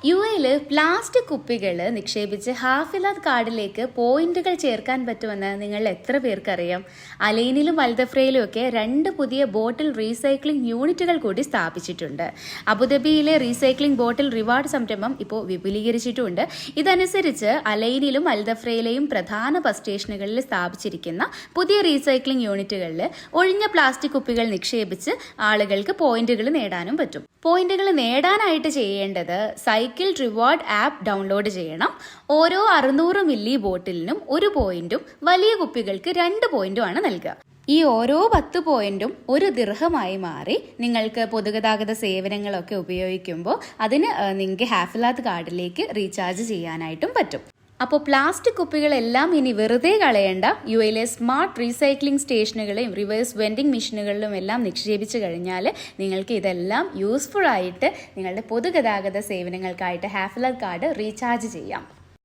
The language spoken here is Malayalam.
യുഎയിൽ പ്ലാസ്റ്റിക് കുപ്പികൾ നിക്ഷേപിച്ച് ഹാഫിലാത്ത് കാർഡിലേക്ക് പോയിന്റുകൾ ചേർക്കാൻ പറ്റുമെന്ന് നിങ്ങൾ എത്ര പേർക്കറിയാം? അലൈനിലും അൽദഫ്രയിലും ഒക്കെ 2 പുതിയ ബോട്ടിൽ റീസൈക്ലിംഗ് യൂണിറ്റുകൾ കൂടി സ്ഥാപിച്ചിട്ടുണ്ട്. അബുദാബിയിലെ റീസൈക്ലിംഗ് ബോട്ടിൽ റിവാർഡ് സംരംഭം ഇപ്പോൾ വിപുലീകരിച്ചിട്ടുണ്ട്. ഇതനുസരിച്ച് അലൈനിലും അൽദഫ്രയിലെയും പ്രധാന ബസ് സ്റ്റേഷനുകളിൽ സ്ഥാപിച്ചിരിക്കുന്ന പുതിയ റീസൈക്ലിംഗ് യൂണിറ്റുകളിൽ ഒഴിഞ്ഞ പ്ലാസ്റ്റിക് കുപ്പികൾ നിക്ഷേപിച്ച് ആളുകൾക്ക് പോയിന്റുകൾ നേടാനും പറ്റും. പോയിന്റുകൾ നേടാനായിട്ട് ചെയ്യേണ്ടത് സൈക്കിൾ റിവാർഡ് ആപ്പ് ഡൗൺലോഡ് ചെയ്യണം. ഓരോ 600 മില്ലി ബോട്ടിലിനും 1 പോയിന്റും വലിയ കുപ്പികൾക്ക് 2 പോയിന്റും ആണ് നൽകുക. ഈ ഓരോ 10 പോയിന്റും 1 ദിർഹമായി മാറി നിങ്ങൾക്ക് പൊതുഗതാഗത സേവനങ്ങളൊക്കെ ഉപയോഗിക്കുമ്പോൾ അതിന് നിങ്ങൾക്ക് ഹാഫിലാത്ത് കാർഡിലേക്ക് റീചാർജ് ചെയ്യാനായിട്ടും പറ്റും. അപ്പോൾ പ്ലാസ്റ്റിക് കുപ്പികളെല്ലാം ഇനി വെറുതെ കളയേണ്ട. യുഎയിലെ സ്മാർട്ട് റീസൈക്ലിംഗ് സ്റ്റേഷനുകളെയും റിവേഴ്സ് വെൻഡിംഗ് മെഷീനുകളിലും എല്ലാം നിക്ഷേപിച്ച് കഴിഞ്ഞാൽ നിങ്ങൾക്ക് ഇതെല്ലാം യൂസ്ഫുൾ ആയിട്ട് നിങ്ങളുടെ പൊതുഗതാഗത സേവനങ്ങൾക്കായിട്ട് ഹാഫിലാത്ത് കാർഡ് റീചാർജ് ചെയ്യാം.